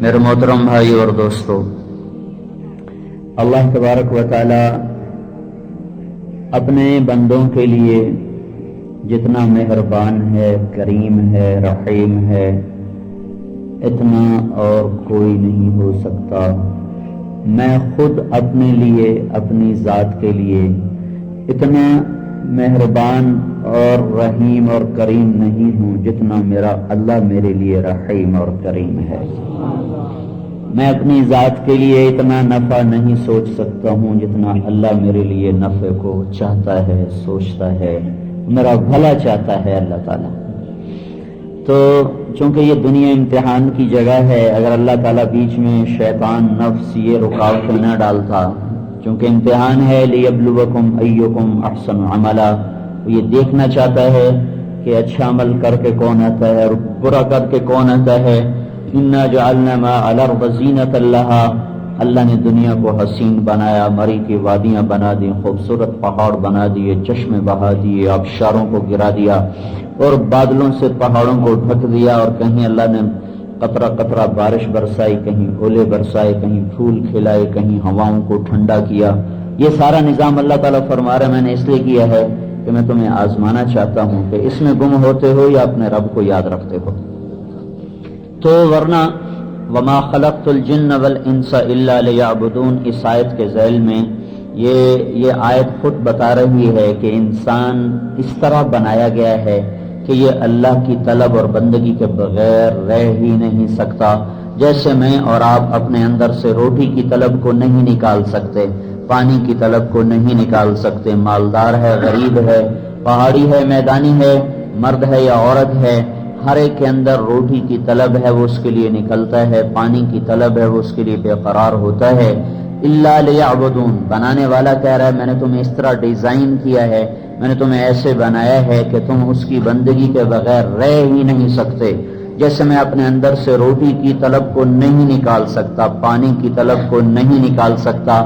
میرے محترم بھائی اور دوستو، اللہ تبارک و تعالی اپنے بندوں کے لیے جتنا مہربان ہے، کریم ہے، رحیم ہے، اتنا اور کوئی نہیں ہو سکتا۔ میں خود اپنے لیے، اپنی ذات کے لیے اتنا مہربان اور رحیم اور کریم نہیں ہوں جتنا میرا اللہ میرے لیے رحیم اور کریم ہے۔ میں اپنی ذات کے لیے اتنا نفع نہیں سوچ سکتا ہوں جتنا اللہ میرے لیے نفع کو چاہتا ہے، سوچتا ہے، میرا بھلا چاہتا ہے اللہ تعالیٰ۔ تو چونکہ یہ دنیا امتحان کی جگہ ہے، اگر اللہ تعالیٰ بیچ میں شیطان نفس یہ رکاوٹ نہ ڈالتا، چونکہ امتحان ہے لیبلوکم ایکم احسن عملا، یہ دیکھنا چاہتا ہے کہ اچھا عمل کر کے کون آتا ہے اور برا کر کے کون آتا ہے۔ انا جعلنا ما علی الارض زینۃ لہا، اللہ نے دنیا کو حسین بنایا، مری کی وادیاں بنا دی، خوبصورت پہاڑ بنا دیے، چشمے بہا دیے، آبشاروں کو گرا دیا اور بادلوں سے پہاڑوں کو ڈھک دیا، اور کہیں اللہ نے قطرہ قطرہ بارش برسائی، کہیں اولے برسائے، کہیں پھول کھلائے، کہیں ہواؤں کو ٹھنڈا کیا۔ یہ سارا نظام اللہ تعالیٰ فرما رہا ہے میں نے اس لیے کیا ہے کہ میں تمہیں آزمانا چاہتا ہوں کہ اس میں گم ہوتے ہو یا اپنے رب کو یاد رکھتے ہو۔ تو ورنہ وما خلقت الجن والانس الا لیعبدون، اس آیت کے ذیل میں یہ آیت خود بتا رہی ہے کہ انسان اس طرح بنایا گیا ہے کہ یہ اللہ کی طلب اور بندگی کے بغیر رہ ہی نہیں سکتا۔ جیسے میں اور آپ اپنے اندر سے روٹی کی طلب کو نہیں نکال سکتے، پانی کی طلب کو نہیں نکال سکتے، مالدار ہے، غریب ہے، پہاڑی ہے، میدانی ہے، مرد ہے یا عورت ہے، ہر ایک کے اندر روٹی کی طلب ہے، وہ اس کے لیے نکلتا ہے، پانی کی طلب ہے، وہ اس کے لیے بے قرار ہوتا ہے۔ الا لیعبدون، بنانے والا کہہ رہا ہے میں نے تمہیں اس طرح ڈیزائن کیا ہے، میں نے تمہیں ایسے بنایا ہے کہ تم اس کی بندگی کے بغیر رہ ہی نہیں سکتے۔ جیسے میں اپنے اندر سے روٹی کی طلب کو نہیں نکال سکتا، پانی کی طلب کو نہیں نکال سکتا،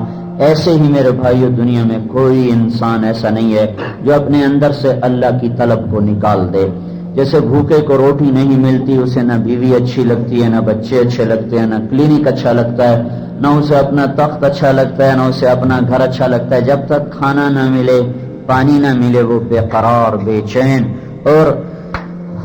ایسے ہی میرے بھائیو دنیا میں کوئی انسان ایسا نہیں ہے جو اپنے اندر سے اللہ کی طلب کو نکال دے۔ جیسے بھوکے کو روٹی نہیں ملتی، اسے نہ بیوی اچھی لگتی ہے، نہ بچے اچھے لگتے ہیں، نہ کلینک اچھا لگتا ہے، نہ اسے اپنا تخت اچھا لگتا ہے، نہ اسے اپنا گھر اچھا لگتا ہے۔ جب تک کھانا نہ ملے، پانی نہ ملے، وہ بے قرار، بے چین، اور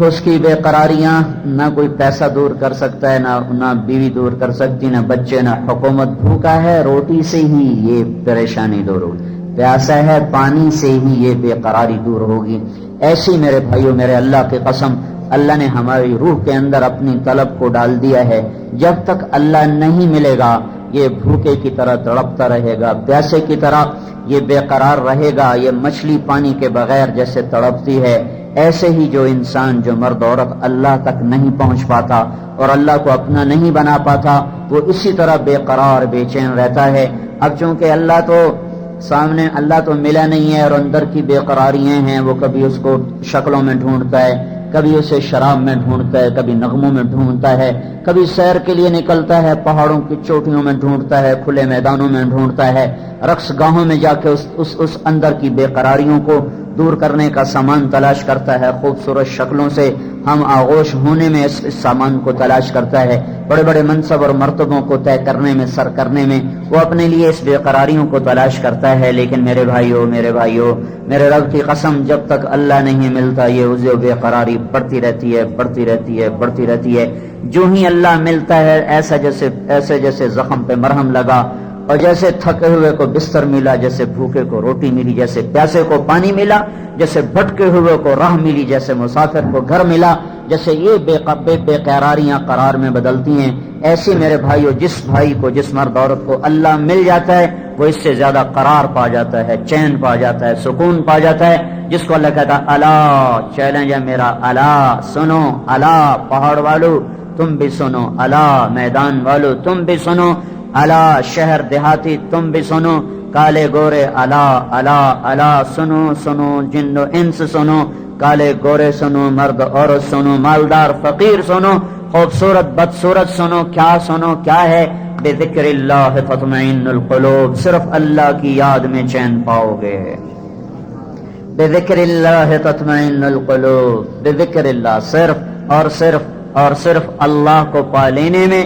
اس کی بے قراریاں نہ کوئی پیسہ دور کر سکتا ہے، نہ بیوی دور کر سکتی، نہ بچے، نہ حکومت۔ بھوکا ہے، روٹی سے ہی یہ پریشانی دور ہوگی، پیاسا ہے، پانی سے ہی یہ بے قراری دور ہوگی۔ ایسی میرے بھائیو، میرے اللہ کی قسم، اللہ نے ہماری روح کے اندر اپنی طلب کو ڈال دیا ہے۔ جب تک اللہ نہیں ملے گا یہ بھوکے کی طرح تڑپتا رہے گا، پیاسے کی طرح یہ بے قرار رہے گا، یہ مچھلی پانی کے بغیر جیسے تڑپتی ہے، ایسے ہی جو انسان، جو مرد عورت اللہ تک نہیں پہنچ پاتا اور اللہ کو اپنا نہیں بنا پاتا، وہ اسی طرح بے قرار، بے چین رہتا ہے۔ اب چونکہ اللہ تو سامنے، اللہ تو ملا نہیں ہے اور اندر کی بے قراریاں ہیں، وہ کبھی اس کو شکلوں میں ڈھونڈتا ہے، کبھی اسے شراب میں ڈھونڈتا ہے، کبھی نغموں میں ڈھونڈتا ہے، کبھی سیر کے لیے نکلتا ہے، پہاڑوں کی چوٹیوں میں ڈھونڈتا ہے، کھلے میدانوں میں ڈھونڈتا ہے، رقص گاہوں میں جا کے اس اندر کی بے قراریوں کو دور کرنے کا سامان تلاش کرتا ہے، خوبصورت شکلوں سے ہم آغوش ہونے میں اس سامان کو تلاش کرتا ہے، بڑے بڑے منصب اور مرتبوں کو طے کرنے میں، سر کرنے میں وہ اپنے لیے اس بے قراریوں کو تلاش کرتا ہے۔ لیکن میرے بھائیو، میرے رب کی قسم، جب تک اللہ نہیں ملتا یہ اسے بے قراری بڑھتی رہتی ہے، بڑھتی رہتی ہے، بڑھتی رہتی ہے۔ جو ہی اللہ ملتا ہے ایسے جیسے زخم پہ مرہم لگا، اور جیسے تھکے ہوئے کو بستر ملا، جیسے بھوکے کو روٹی ملی، جیسے پیاسے کو پانی ملا، جیسے بھٹکے ہوئے کو راہ ملی، جیسے مسافر کو گھر ملا، جیسے یہ بے قراریاں قرار میں بدلتی ہیں، ایسے میرے بھائیو جس بھائی کو، جس مرد عورت کو اللہ مل جاتا ہے وہ اس سے زیادہ قرار پا جاتا ہے، چین پا جاتا ہے، سکون پا جاتا ہے۔ جس کو اللہ کہتا ہے الا، چیلنج ہے میرا، الا سنو، الا پہاڑ والو تم بھی سنو، الا میدان والو تم بھی سنو، الا شہر دیہاتی تم بھی سنو، کالے گورے الا الا الا، سنو سنو جن و انس سنو، کالے گورے سنو، مرد عورت سنو، مالدار فقیر سنو، خوبصورت بدصورت سنو، کیا سنو، کیا ہے؟ بذکر اللہ تطمئن القلوب، صرف اللہ کی یاد میں چین پاؤ گے۔ بذکر اللہ تطمئن القلوب، بذکر اللہ، صرف اور صرف اور صرف اللہ کو پا لینے میں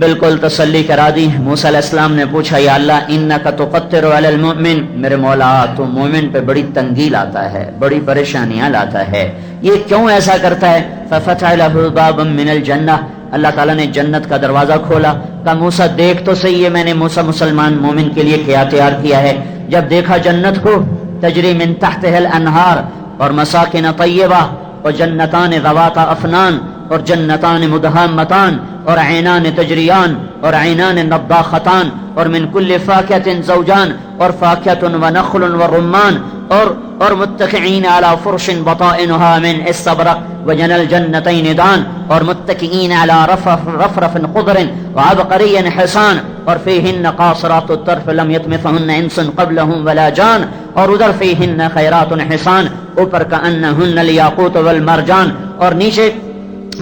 بالکل تسلی کرا دی۔ موسیٰ علیہ السلام نے پوچھا یا اللہ انک تقتر علی المؤمن، میرے مولا تو مومن پہ بڑی تنگی لاتا ہے، بڑی پریشانیاں لاتا ہے، یہ کیوں ایسا کرتا ہے؟ ففتح له بابا من الجنہ، اللہ تعالیٰ نے جنت کا دروازہ کھولا۔ کہا موسیٰ دیکھ تو صحیح ہے میں نے موسیٰ مسلمان مومن کے لیے کیا تیار کیا ہے۔ جب دیکھا جنت کو، تجری من تحتها الانہار اور مساکن طیبہ اور جنتان ذوات افنان اور جنتان مدہامتان اور عینان تجریان اور عینان نضاختان اور من کل فاکہۃ زوجان اور فاکہۃ ونخل ورمان اور متکئین علی فرش بطائنها من استبرق وجنى الجنتین دان اور متکئین علی رفرف خضر وعبقری حسان اور فیہن قاصرات الطرف لم یطمثہن انس قبلہم ولا جان اور ادھر فیہن خیرات حسان، اوپر کأنہن الیاقوت والمرجان اور نیچے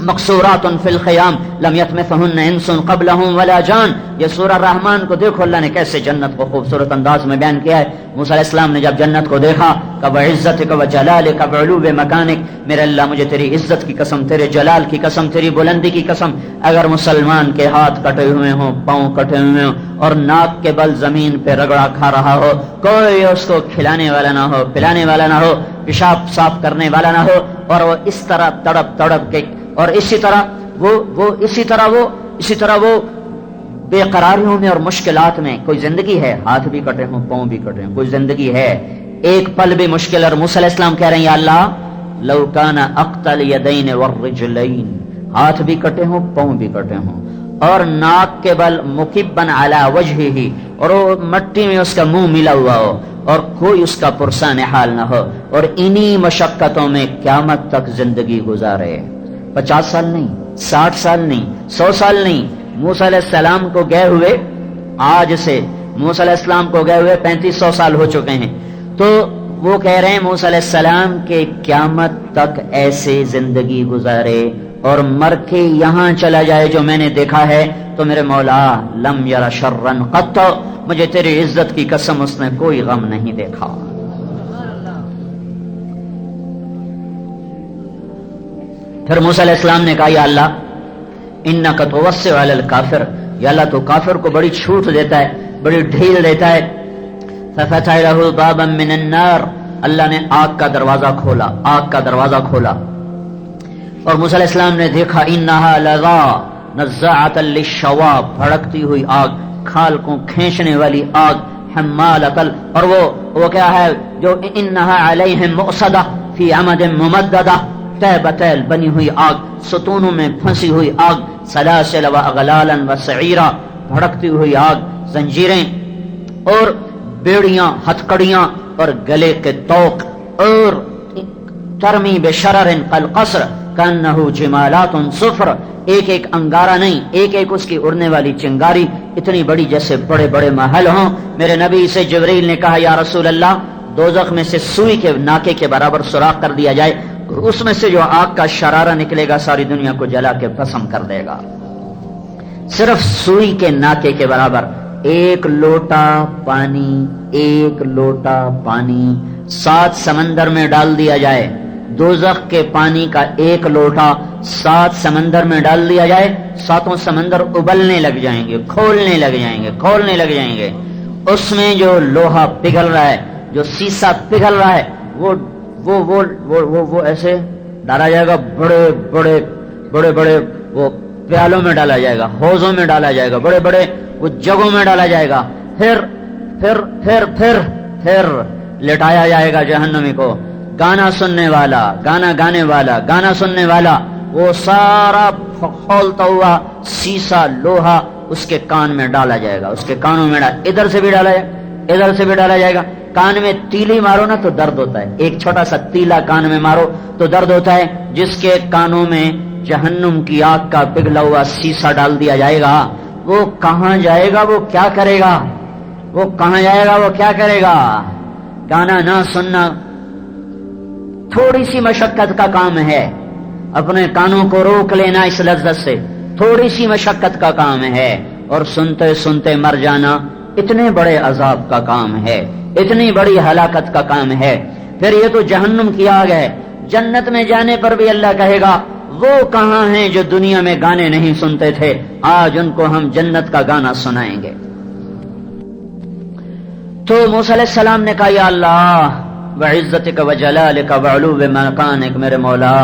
مقصورات فی الخیام لم یطمثہن انس قبلہم ولا جان۔ یہ سورہ الرحمن کو دیکھو اللہ نے کیسے جنت کو خوبصورت انداز میں بیان کیا ہے۔ موسیٰ علیہ السلام نے جب جنت کو دیکھا کہ وعزتک وجلالک وعلو مکانک، میرے اللہ مجھے تیری عزت کی قسم، تیرے جلال کی قسم، تیری بلندی کی قسم، اگر مسلمان کے ہاتھ کٹے ہوئے ہوں، پاؤں کٹے ہوئے ہوں اور ناک کے بل زمین پہ رگڑا کھا رہا ہو، کوئی اس کو کھلانے والا نہ ہو، پلانے والا نہ ہو، پیشاب صاف کرنے والا نہ ہو، اور وہ اس طرح تڑپ کے اور اسی طرح وہ بے قراریوں میں اور مشکلات میں، کوئی زندگی ہے ہاتھ بھی کٹے ہوں پاؤں بھی کٹے ہوں، کوئی زندگی ہے ایک پل بھی مشکل، اور موسیٰ علیہ السلام کہہ رہے ہیں یا اللہ لو کان اقتل یدین والرجلین، ہاتھ بھی کٹے ہوں پاؤں بھی کٹے ہوں اور ناک کے بل مکبن علی وجہہ، اور وہ مٹی میں اس کا منہ ملا ہوا ہو اور کوئی اس کا پرسان حال نہ ہو، اور انہی مشقتوں میں قیامت تک زندگی گزارے، 50 سال نہیں، 60 سال نہیں، 100 سال نہیں، موسیٰ علیہ السلام کو گئے ہوئے آج سے موسیٰ علیہ السلام کو گئے ہوئے 3500 سال ہو چکے ہیں، تو وہ کہہ رہے ہیں موسیٰ علیہ السلام کے قیامت تک ایسے زندگی گزارے اور مر کے یہاں چلا جائے جو میں نے دیکھا ہے، تو میرے مولا لم یر شرن قط، مجھے تیری عزت کی قسم اس نے کوئی غم نہیں دیکھا۔ پھر موسیٰ علیہ السلام نے کہا یا اللہ انک توسع علی الکافر، یا اللہ تو کافر کو بڑی چھوٹ دیتا ہے، بڑی ڈھیل دیتا ہے۔ ففتح له بابا من النار، اللہ نے آگ کا دروازہ کھولا، آگ کا دروازہ کھولا، اور موسیٰ علیہ السلام نے دیکھا انہا لظا نزاعۃ للشوا، بھڑکتی ہوئی آگ، کھال کو کھینچنے والی آگ، حمالۃ اور وہ کیا ہے جو انہا علیہم مؤصدہ فی عمد ممددہ، تہ بتیل بنی ہوئی آگ، ستونوں میں پھنسی ہوئی آگ، سلاسل و اغلالا و سعیرا، بھڑکتی ہوئی آگ، زنجیریں اور بیڑیاں، ہتھکڑیاں اور گلے کے توق، اور ترمی بشرر قلقصر کانہ جمالات صفر، ایک ایک انگارہ نہیں، ایک ایک اس کی اڑنے والی چنگاری اتنی بڑی جیسے بڑے بڑے محل ہوں۔ میرے نبی سے جبریل نے کہا یا رسول اللہ دوزخ میں سے سوئی کے ناکے کے برابر سوراخ کر دیا جائے، اس میں سے جو آگ کا شرارہ نکلے گا ساری دنیا کو جلا کے بھسم کر دے گا، صرف سوئی کے ناکے کے برابر۔ ایک لوٹا پانی 7 سمندر میں ڈال دیا جائے، دوزخ کے پانی کا ایک لوٹا 7 سمندر میں ڈال دیا جائے، 7 سمندر ابلنے لگ جائیں گے، کھولنے لگ جائیں گے، اس میں جو لوہا پگھل رہا ہے، جو سیسا پگھل رہا ہے، وہ ایسے ڈالا جائے گا، بڑے وہ پیالوں میں ڈالا جائے گا، حوضوں میں ڈالا جائے گا، بڑے بڑے وہ جگہوں میں ڈالا جائے گا، پھر لٹایا جائے گا جہنمی کو۔ گانا سننے والا وہ سارا کھولتا ہوا سیسا لوہا اس کے کان میں ڈالا جائے گا، اس کے کانوں میں ادھر سے بھی ڈالا جائے گا۔ کان میں تیلی مارو نا تو درد ہوتا ہے، ایک چھوٹا سا تیلا کان میں مارو تو درد ہوتا ہے۔ جس کے کانوں میں جہنم کی آگ کا پگھلا ہوا سیسا ڈال دیا جائے گا، وہ کہاں جائے گا، وہ کیا کرے گا؟ گانا نہ سننا تھوڑی سی مشقت کا کام ہے، اپنے کانوں کو روک لینا اس لذت سے تھوڑی سی مشقت کا کام ہے، اور سنتے سنتے مر جانا اتنے بڑے عذاب کا کام ہے، اتنی بڑی ہلاکت کا کام ہے۔ پھر یہ تو جہنم کی آگ ہے، جنت میں جانے پر بھی اللہ کہے گا وہ کہاں ہیں جو دنیا میں گانے نہیں سنتے تھے؟ آج ان کو ہم جنت کا گانا سنائیں گے۔ تو موسیٰ علیہ السلام نے کہا یا اللہ وعزتک وجلالک وعلو مکانک، میرے مولا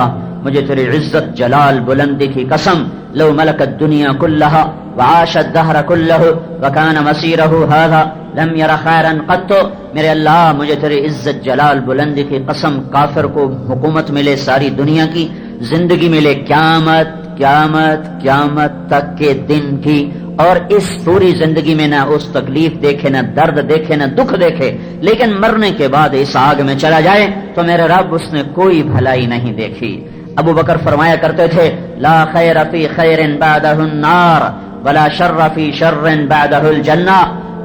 مجھے تیری عزت جلال بلندی کی قسم، لو ملک الدنیا کلہا وعاش الدہر کلہ وکان مسیرہ ھذا لم یر خیرا قط، میرے اللہ مجھے تیری عزت جلال بلندی کی قسم، کافر کو حکومت ملے ساری دنیا کی، زندگی ملے قیامت قیامت قیامت تک کے دن کی، اور اس پوری زندگی میں نہ اس تکلیف دیکھے، نہ درد دیکھے، نہ دکھ دیکھے، لیکن مرنے کے بعد اس آگ میں چلا جائے تو میرے رب اس نے کوئی بھلائی نہیں دیکھی۔ ابو بکر فرمایا کرتے تھے لا خیر فی خیر بعدہ النار ولا شر فی شر بعدہ الجنہ،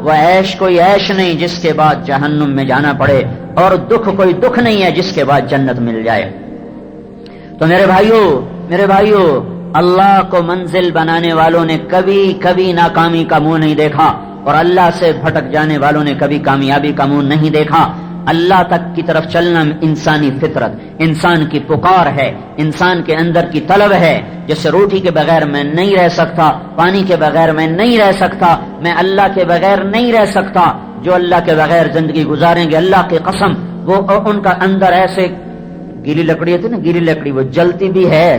وہ عیش کوئی عیش نہیں جس کے بعد جہنم میں جانا پڑے، اور دکھ کوئی دکھ نہیں ہے جس کے بعد جنت مل جائے۔ تو میرے بھائیو اللہ کو منزل بنانے والوں نے کبھی کبھی ناکامی کا منہ نہیں دیکھا، اور اللہ سے بھٹک جانے والوں نے کبھی کامیابی کا منہ نہیں دیکھا۔ اللہ تک کی طرف چلنا انسانی فطرت، انسان کی پکار ہے، انسان کے اندر کی طلب ہے، جیسے روٹی کے بغیر میں نہیں رہ سکتا، پانی کے بغیر میں نہیں رہ سکتا، میں اللہ کے بغیر نہیں رہ سکتا۔ جو اللہ کے بغیر زندگی گزاریں گے اللہ کی قسم وہ ان کا اندر ایسے گیلی لکڑی ہوتی نا، گیلی لکڑی وہ جلتی بھی ہے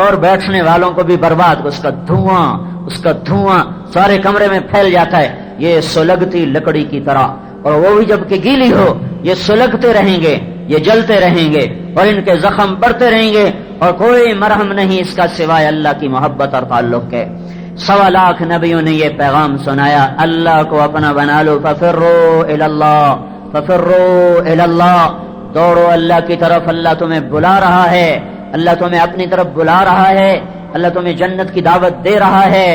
اور بیٹھنے والوں کو بھی برباد، اس کا دھواں سارے کمرے میں پھیل جاتا ہے، یہ سلگتی لکڑی کی طرح، اور وہ بھی جب کہ گیلی ہو یہ سلگتے رہیں گے، یہ جلتے رہیں گے، اور ان کے زخم بڑھتے رہیں گے، اور کوئی مرہم نہیں اس کا سوائے اللہ کی محبت اور تعلق کے۔ 1.25 لاکھ نبیوں نے یہ پیغام سنایا، اللہ کو اپنا بنا لو، ففروا الی اللہ، ففروا الی اللہ، دوڑو اللہ کی طرف، اللہ تمہیں بلا رہا ہے، اللہ تمہیں اپنی طرف بلا رہا ہے، اللہ تمہیں جنت کی دعوت دے رہا ہے۔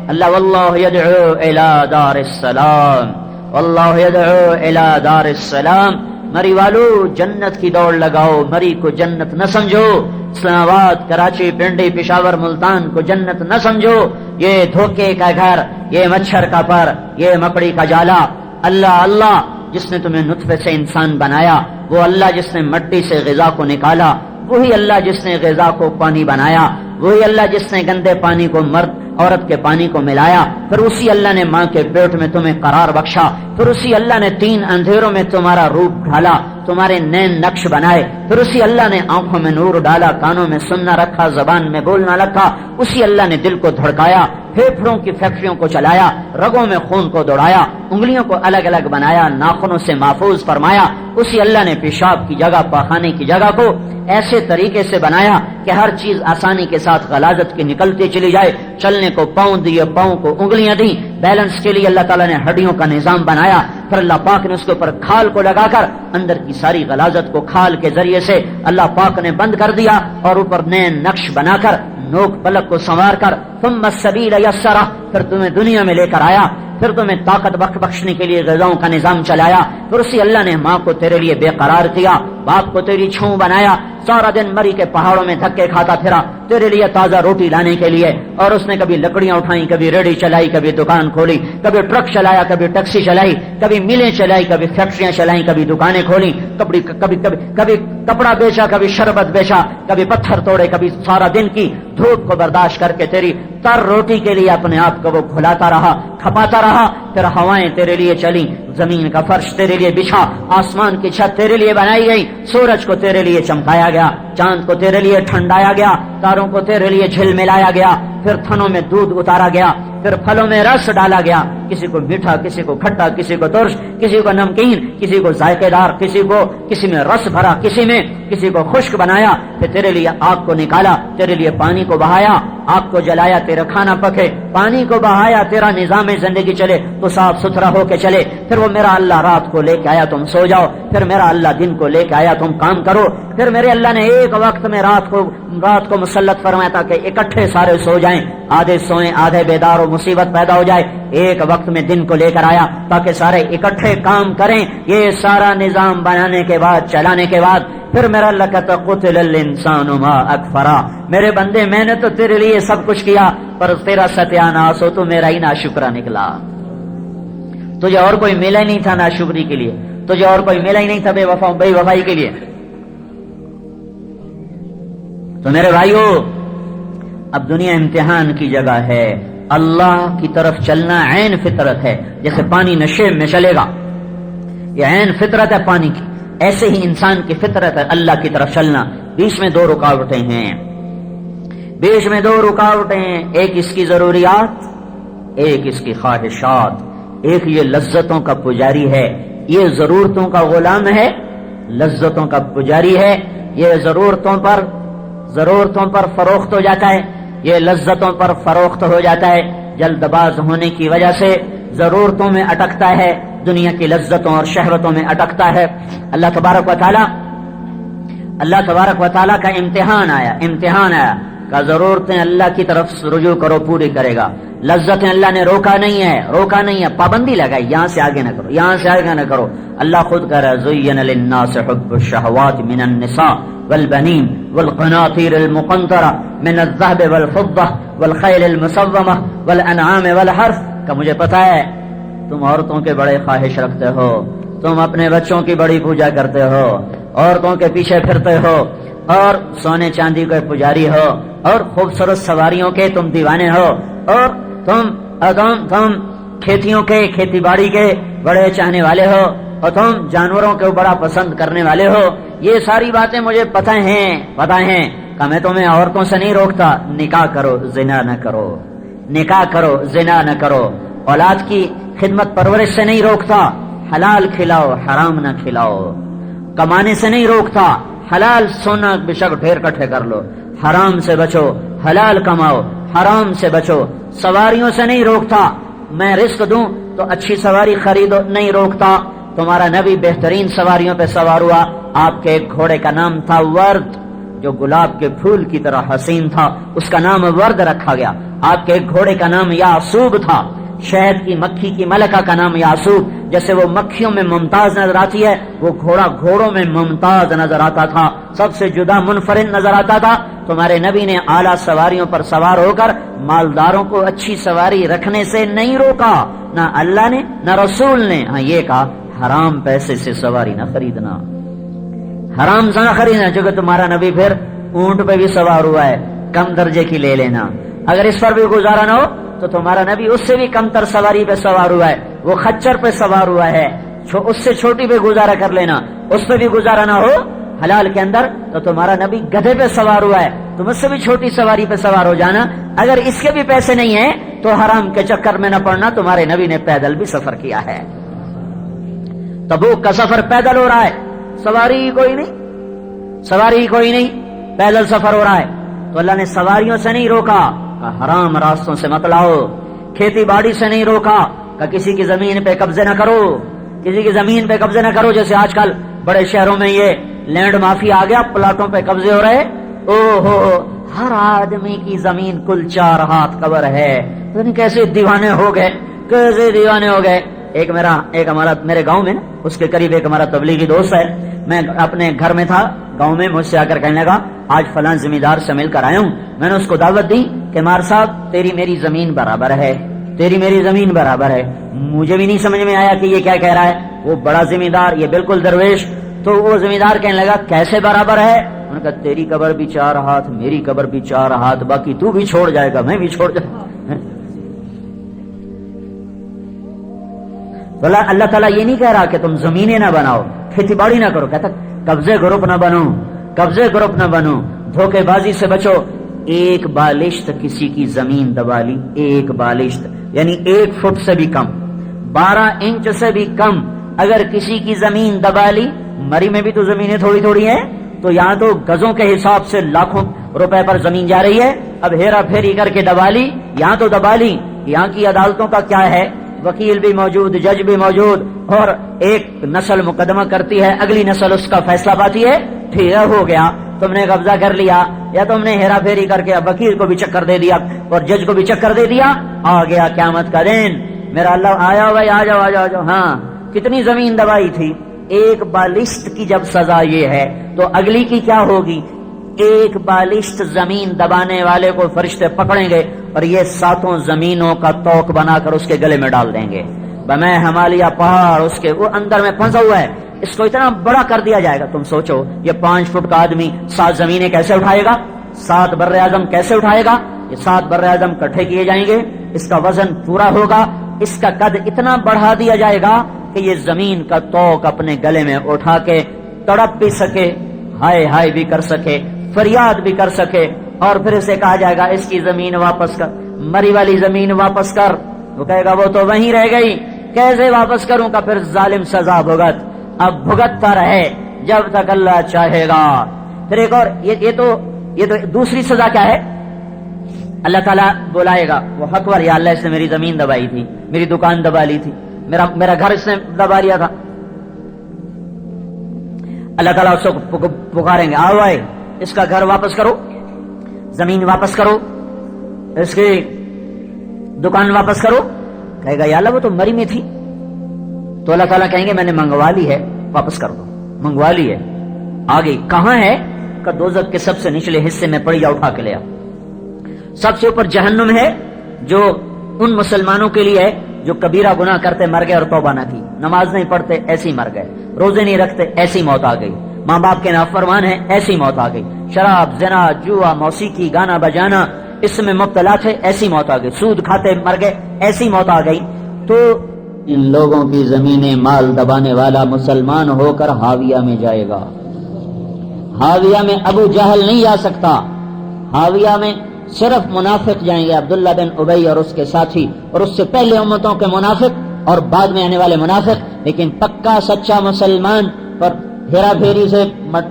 اللہ واللہ یدعو الی دار السلام، واللہ یدعو الی دار السلام۔ مری والو جنت کی دوڑ لگاؤ، مری کو جنت نہ سمجھو، اسلام آباد، کراچی، پنڈی، پشاور، ملتان کو جنت نہ سمجھو، یہ دھوکے کا گھر، یہ مچھر کا پر، یہ مکڑی کا جالا۔ اللہ جس نے تمہیں نطفے سے انسان بنایا، وہ اللہ جس نے مٹی سے غذا کو نکالا، وہی اللہ جس نے غذا کو پانی بنایا، وہی اللہ جس نے گندے پانی کو مرد عورت کے پانی کو ملایا، پھر اسی اللہ نے ماں کے پیٹ میں تمہیں قرار بخشا، پھر اسی اللہ نے 3 اندھیروں میں تمہارا روپ ڈھالا، تمہارے نین نقش بنائے، پھر اسی اللہ نے آنکھوں میں نور ڈالا، کانوں میں سننا رکھا، زبان میں بولنا رکھا، اسی اللہ نے دل کو دھڑکایا، پھیپھڑوں کی فیکٹریوں کو چلایا، رگوں میں خون کو دوڑایا، انگلیوں کو الگ الگ بنایا، ناخنوں سے محفوظ فرمایا، اسی اللہ نے پیشاب کی جگہ، پاخانے کی جگہ کو ایسے طریقے سے بنایا کہ ہر چیز آسانی کے ساتھ غلاظت کی نکلتی چلی جائے، چلنے کو پاؤں دیے، پاؤں کو انگلیاں دی، بیلنس کے لیے اللہ تعالیٰ نے ہڈیوں کا نظام بنایا، پھر اللہ پاک نے اس کے اوپر کھال کو لگا کر اندر کی ساری غلاظت کو کھال کے ذریعے سے اللہ پاک نے بند کر دیا، اور اوپر نئے نقش بنا کر نوک پلک کو سنوار کر ثم السبیل یسرہ، پھر تمہیں دنیا میں لے کر آیا، پھر تمہیں طاقت بخشنے کے لیے غذاؤں کا نظام چلایا، پھر اسی اللہ نے ماں کو تیرے لیے بے قرار کیا، باپ کو تیری چھوں بنایا، سارا دن مری کے پہاڑوں میں دھکے کھاتا پھرا تیرے لیے تازہ روٹی لانے کے لیے، اور اس نے کبھی لکڑیاں اٹھائیں، کبھی ریڑھی چلائی، کبھی دکان کھولی، کبھی ٹرک چلایا، کبھی ٹیکسی چلائی، کبھی ملیں چلائی، کبھی فیکٹریاں چلائیں، کبھی دکانیں کھولی، کبھی کپڑا بیچا، کبھی شربت بیچا، کبھی پتھر توڑے، کبھی سارا دن کی دھوپ کو برداشت کر کے تیری تر روٹی کے لیے اپنے آپ کو وہ کھلاتا رہا، کھپاتا رہا، پھر ہوائیں تیرے لیے چلی، زمین کا فرش تیرے لیے بچھا، آسمان کی چھت تیرے لیے بنائی گئی، سورج کو تیرے لیے چمکایا گیا، چاند کو تیرے لیے ٹھنڈایا گیا، تاروں کو تیرے لیے جھل ملایا گیا، پھر تھنوں میں دودھ اتارا گیا، پھر پھلوں میں رس ڈالا گیا، کسی کو میٹھا، کسی کو کھٹا، کسی کو ترش، کسی کو نمکین، کسی کو ذائقے دار، کسی میں رس بھرا، کسی کو خشک بنایا، پھر تیرے لیے آگ کو نکالا، تیرے لیے پانی کو بہایا، آگ کو جلایا تیرا کھانا پکے، پانی کو بہایا تیرا نظام زندگی چلے تو صاف ستھرا ہو کے چلے، پھر وہ میرا اللہ رات کو لے کے آیا تم سو جاؤ، پھر میرا اللہ دن کو لے کے آیا تم کام کرو، پھر میرے اللہ نے ایک وقت میں رات کو مسلط فرمایا تھا کہ اکٹھے سارے سو جائیں، آدھے سوئیں آدھے بیدار ہو، مصیبت پیدا ہو جائے، ایک وقت میں دن کو لے کر آیا تاکہ سارے اکٹھے کام کریں، یہ سارا نظام بنانے کے بعد چلانے کے بعد پھر میرا اللہ کہتا قتل الانسان ما اکفرا، میرے بندے میں نے تو تیرے لیے سب کچھ کیا پر تیرا ستیاناس ہو تو میرا ہی ناشکرا نکلا، تجھے اور کوئی ملا ہی نہیں تھا ناشکری کے لیے، تجھے اور کوئی ملا ہی نہیں تھا بے وفائی کے لیے۔ تو میرے بھائیو اب دنیا امتحان کی جگہ ہے، اللہ کی طرف چلنا عین فطرت ہے، جیسے پانی نشے میں چلے گا، یہ عین فطرت ہے پانی کی، ایسے ہی انسان کی فطرت ہے اللہ کی طرف چلنا۔ بیچ میں دو رکاوٹیں ہیں، بیچ میں دو رکاوٹیں ہیں، ایک اس کی ضروریات، ایک اس کی خواہشات، ایک یہ لذتوں کا پجاری ہے، یہ ضرورتوں کا غلام ہے، لذتوں کا پجاری ہے، یہ ضرورتوں پر فروخت ہو جاتا ہے، یہ لذتوں پر فروخت ہو جاتا ہے، جلد باز ہونے کی وجہ سے ضرورتوں میں اٹکتا ہے، دنیا کی لذتوں اور شہوتوں میں اٹکتا ہے۔ اللہ تبارک و تعالیٰ کا امتحان آیا کہ ضرورتیں اللہ کی طرف رجوع کرو، پوری کرے گا، لذتیں اللہ نے روکا نہیں ہے، پابندی لگائی، یہاں سے آگے نہ کرو، یہاں سے آگے نہ کرو۔ اللہ خود کہہ رہا ہے زین للناس حب الشہوات من النساء والبنین والقناطیر المقنطرہ من الذهب والفضة والخیل المسومہ والانعام والحرث، کہ مجھے پتا ہے تم عورتوں کے بڑے خواہش رکھتے ہو، تم اپنے بچوں کی بڑی پوجا کرتے ہو، عورتوں کے پیچھے پھرتے ہو، اور سونے چاندی کے پجاری ہو، اور خوبصورت سواریوں کے تم دیوانے ہو، اور تم کھیتیوں کے، کھیتی باڑی کے بڑے چاہنے والے ہو، اور تم جانوروں کو بڑا پسند کرنے والے ہو۔ یہ ساری باتیں مجھے پتہ ہیں کہ میں تمہیں عورتوں سے نہیں روکتا، نکاح کرو زنا نہ کرو، نکاح کرو زنا نہ کرو، اولاد کی خدمت پرورش سے نہیں روکتا، حلال کھلاؤ حرام نہ کھلاؤ، کمانے سے نہیں روکتا، حلال سونا بے شک ڈھیر کٹھے کر لو، حرام سے بچو، حلال کماؤ، حرام سے بچو، سواریوں سے نہیں روکتا، میں رزق دوں تو اچھی سواری خریدو، نہیں روکتا۔ تمہارا نبی بہترین سواریوں پہ سوار ہوا، آپ کے ایک گھوڑے کا نام تھا ورد، جو گلاب کے پھول کی طرح حسین تھا، اس کا نام ورد رکھا گیا۔ آپ کے ایک گھوڑے کا نام یعصوب تھا، شہد کی مکھی کی ملکہ کا نام یعصوب، جیسے وہ مکھیوں میں ممتاز نظر آتی ہے، وہ گھوڑا گھوڑوں میں ممتاز نظر آتا تھا، سب سے جدا منفرد نظر آتا تھا۔ تمہارے نبی نے اعلیٰ سواریوں پر سوار ہو کر مالداروں کو اچھی سواری رکھنے سے نہیں روکا، نہ اللہ نے نہ رسول نے، ہاں یہ کہا حرام پیسے سے سواری نہ خریدنا، حرام سے نہ خریدنا، جو کہ تمہارا نبی پھر اونٹ پہ بھی سوار ہوا ہے، کم درجے کی لے لینا، اگر اس پر بھی گزارا نہ ہو تو تمہارا نبی اس سے بھی کم تر سواری پہ سوار ہوا ہے، وہ خچر پہ سوار ہوا ہے، اس سے چھوٹی پہ گزارا کر لینا، اس پہ بھی گزارا نہ ہو حلال کے اندر تو تمہارا نبی گدھے پہ سوار ہوا ہے، تم اس سے بھی چھوٹی سواری پہ سوار ہو جانا، اگر اس کے بھی پیسے نہیں ہیں تو حرام کے چکر میں نہ پڑنا، تمہارے نبی نے پیدل بھی سفر کیا ہے، تبوک کا سفر پیدل ہو رہا ہے، سواری کوئی نہیں، پیدل سفر ہو رہا ہے، تو اللہ نے سواریوں سے نہیں روکا کہ حرام راستوں سے مت لاؤ، کھیتی باڑی سے نہیں روکا کہ کسی کی زمین پہ قبضے نہ کرو، کسی کی زمین پہ قبضے نہ کرو، جیسے آج کل بڑے شہروں میں یہ لینڈ مافی آ گیا، پلاٹوں پہ قبضے ہو رہے، ہر آدمی کی زمین کل 4 ہاتھ قبر ہے، کیسے دیوانے ہو گئے، ایک میرے گاؤں میں نا، اس کے قریب ایک ہمارا تبلیغی دوست ہے، میں اپنے گھر میں تھا گاؤں میں، مجھ سے آ کر کہنے لگا آج فلاں زمیندار سے مل کر آیا ہوں، میں نے اس کو دعوت دی کہ مار صاحب تیری میری زمین برابر ہے، تیری میری زمین برابر ہے، مجھے بھی نہیں سمجھ میں آیا کہ یہ کیا کہہ رہا ہے، وہ بڑا زمیندار، یہ بالکل درویش، تو وہ زمیندار کہنے لگا کیسے برابر ہے، انہوں نے کہا تیری قبر بھی 4 ہاتھ، میری قبر بھی 4 ہاتھ، باقی تو بھی چھوڑ جائے گا، میں بھی چھوڑ جائے گا۔ تو اللہ تعالیٰ یہ نہیں کہہ رہا کہ تم زمینیں نہ بناؤ، کھیتی باڑی نہ کرو، کہتا قبضے گروپ نہ بنو، دھوکے بازی سے بچو۔ ایک بالشت کسی کی زمین دبا لی، ایک بالشت یعنی 1 فٹ سے بھی کم، 12 انچ سے بھی کم اگر کسی کی زمین دبا لی، مری میں بھی تو زمینیں تھوڑی تھوڑی ہیں، تو یہاں تو گزوں کے حساب سے لاکھوں روپے پر زمین جا رہی ہے، اب ہیرا پھیری کر کے دبا لی، یہاں تو دبا لی، یہاں کی عدالتوں کا کیا ہے، وکیل بھی موجود، جج بھی موجود، اور ایک نسل مقدمہ کرتی ہے، اگلی نسل اس کا فیصلہ پاتی ہے، ٹھیک ہے ہو گیا، تم نے قبضہ کر لیا، یا تم نے ہیرا پھیری کر کے وکیل کو بھی چکر دے دیا اور جج کو بھی چکر دے دیا، آ گیا قیامت کا دن، میرا اللہ آیا بھائی آ جاؤ، ہاں کتنی زمین دبائی تھی، 1 بالشت کی جب سزا یہ ہے تو اگلی کی کیا ہوگی، 1 بالشت زمین دبانے والے کو فرشتے پکڑیں گے اور یہ 7 زمینوں کا توق بنا کر اس کے گلے میں ڈال دیں گے، بمیں ہمالیہ پہاڑ اس کے وہ اندر میں پھنسا ہوا ہے، اس کو اتنا بڑا کر دیا جائے گا، تم سوچو یہ 5 فٹ کا آدمی 7 زمینیں کیسے اٹھائے گا، 7 بر اعظم کیسے اٹھائے گا، یہ 7 بر اعظم اکٹھے کیے جائیں گے، اس کا وزن پورا ہوگا، اس کا قد اتنا بڑھا دیا جائے گا کہ یہ زمین کا توق اپنے گلے میں اٹھا کے تڑپ بھی سکے، ہائے ہائے بھی کر سکے، فریاد بھی کر سکے، اور پھر اسے کہا جائے گا اس کی زمین واپس کر، مری والی زمین واپس کر، وہ کہے گا وہ تو وہیں رہ گئی، کیسے واپس کروں گا؟ پھر ظالم سزا بھگت، اب بھگتتا رہے جب تک اللہ چاہے گا۔ پھر ایک اور یہ تو دوسری سزا کیا ہے؟ اللہ تعالیٰ بلائے گا وہ حق ور، یا اللہ اس نے میری زمین دبائی تھی، میری دکان دبا لی تھی، میرا گھر اس نے دبا لیا تھا۔ اللہ تعالیٰ اس کو پکاریں گے، آؤ آئے اس کا گھر واپس کرو، زمین واپس کرو، اس کی دکان واپس کرو۔ کہے گا یا اللہ وہ تو مری میں تھی، تو اللہ تعالیٰ کہیں گے میں نے منگوا لی ہے، واپس کر دو، منگوا لی ہے، آگے کہاں ہے؟ کہ دوزخ کے سب سے نچلے حصے میں پڑی، یا اٹھا کے لیا۔ سب سے اوپر جہنم ہے، جو ان مسلمانوں کے لیے ہے جو کبیرہ گناہ کرتے مر گئے اور توبہ نہ کی، نماز نہیں پڑھتے ایسی مر گئے، روزے نہیں رکھتے ایسی موت آ گئی، ماں باپ کے نافرمان ہیں ایسی موت آ گئی، شراب، زنا، جوا، موسیقی، گانا بجانا اس میں مبتلا تھے ایسی موت آ گئی، سود کھاتے مر گئے ایسی موت آ گئی۔ تو ان لوگوں کی زمینیں مال دبانے والا مسلمان ہو کر ہاویہ میں جائے گا۔ ہاویہ میں ابو جہل نہیں آ سکتا، ہاویہ میں صرف منافق جائیں گے، عبداللہ بن ابی اور اس کے ساتھی، اور اس سے پہلے امتوں کے منافق اور بعد میں آنے والے منافق، لیکن پکا سچا مسلمان پر ہیرا پھیری سے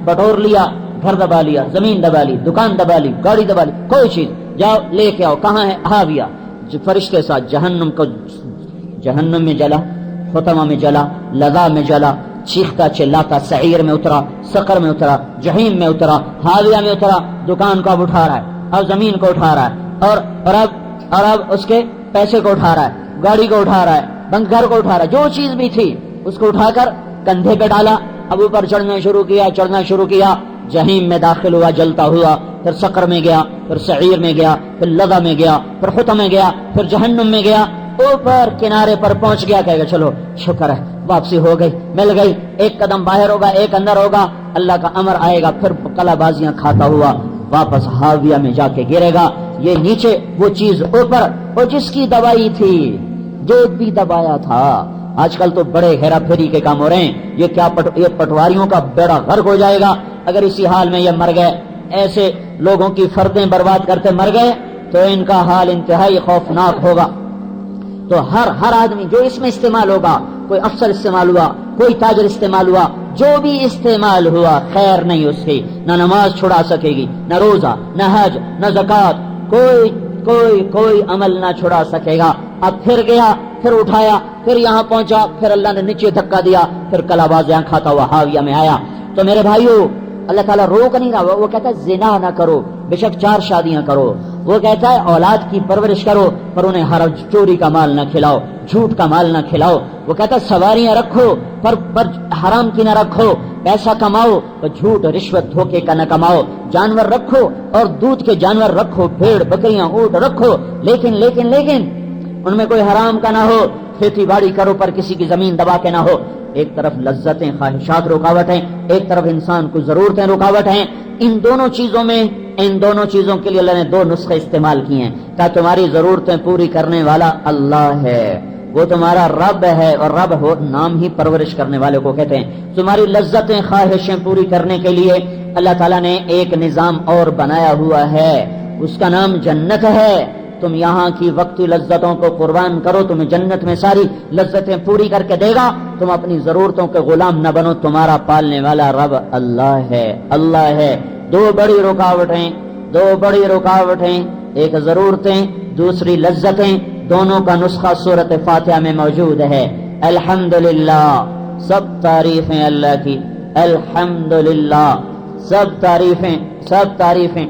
بٹور لیا، گھر دبا لیا، زمین دبا لی، دکان دبا لی، گاڑی دبا لی، کوئی چیز جاؤ لے کے آؤ، کہاں ہے؟ ہاویہ، فرشتے ساتھ جہنم میں جلا، حطمہ میں جلا، لظا میں جلا، چیختا چلاتا سعیر میں اترا، سقر میں اترا، جہیم میں اترا، ہاویہ میں اترا، دکان کو اب اٹھا رہا ہے، اب زمین کو اٹھا رہا ہے، اور اب اس کے پیسے کو اٹھا رہا ہے، گاڑی کو اٹھا رہا ہے، بند گھر کو اٹھا رہا ہے، جو چیز بھی تھی اس کو اٹھا کر کندھے پہ ڈالا، اب اوپر چڑھنا شروع کیا، جہیم میں داخل ہوا جلتا ہوا، پھر سقر میں گیا، پھر سعیر میں گیا، پھر لظا میں گیا، پھر حطم میں گیا، پھر جہنم میں گیا، اوپر کنارے پر پہنچ گیا، کہے گا چلو شکر ہے واپسی ہو گئی، مل گئی، ایک قدم باہر ہوگا ایک اندر ہوگا، اللہ کا امر آئے گا، پھر کلا بازیاں کھاتا ہوا واپس ہاویہ میں جا کے گرے گا۔ یہ نیچے وہ چیز اوپر، وہ جس کی دوائی تھی، جو بھی دبایا تھا۔ آج کل تو بڑے ہیرا پھیری کے کام ہو رہے ہیں، یہ پٹواریوں کا بیڑا غرق ہو جائے گا اگر اسی حال میں یہ مر گئے، ایسے لوگوں کی فردیں برباد کرتے مر گئے تو ان کا حال انتہائی خوفناک ہوگا۔ تو ہر آدمی جو اس میں استعمال ہوگا، کوئی افسر استعمال ہوا، کوئی تاجر استعمال ہوا، جو بھی استعمال ہوا خیر نہیں اس کی، نہ نماز چھڑا سکے گی، نہ روزہ، نہ حج، نہ زکوٰۃ، کوئی عمل نہ چھڑا سکے گا۔ اب پھر گیا، پھر اٹھایا، پھر یہاں پہنچا، پھر اللہ نے نیچے دھکا دیا، پھر کلا باز یہاں کھاتا ہوا ہاویہ میں آیا۔ تو میرے بھائیو، اللہ تعالیٰ روک نہیں رہا، وہ کہتا ہے زنا نہ کرو، بے شک 4 شادیاں کرو، وہ کہتا ہے اولاد کی پرورش کرو پر انہیں ہر چوری کا مال نہ کھلاؤ، جھوٹ کا مال نہ کھلاؤ، وہ کہتا ہے سواریاں رکھو پر حرام کی نہ رکھو، پیسہ کماؤ پر جھوٹ رشوت دھوکے کا نہ کماؤ، جانور رکھو اور دودھ کے جانور رکھو، بھیڑ بکریاں اونٹ رکھو، لیکن ان میں کوئی حرام کا نہ ہو، کھیتی باڑی کرو پر کسی کی زمین دبا کے نہ ہو۔ ایک طرف لذتیں خواہشات رکاوٹ ہیں، ایک طرف انسان کو ضرورتیں رکاوٹ ہیں۔ ان دونوں چیزوں کے لیے اللہ نے 2 نسخے استعمال کیے ہیں، کہ تمہاری ضرورتیں پوری کرنے والا اللہ ہے، وہ تمہارا رب ہے، اور رب ہو نام ہی پرورش کرنے والے کو کہتے ہیں۔ تمہاری لذتیں خواہشیں پوری کرنے کے لیے اللہ تعالیٰ نے ایک نظام اور بنایا ہوا ہے، اس کا نام جنت ہے۔ تم یہاں کی وقتی لذتوں کو قربان کرو، تمہیں جنت میں ساری لذتیں پوری کر کے دے گا۔ تم اپنی ضرورتوں کے غلام نہ بنو، تمہارا پالنے والا رب اللہ ہے۔ 2 بڑی رکاوٹیں، ایک ضرورتیں، دوسری لذتیں، دونوں کا نسخہ سورۃ فاتحہ میں موجود ہے۔ الحمدللہ، سب تعریفیں اللہ کی، الحمدللہ، سب تعریفیں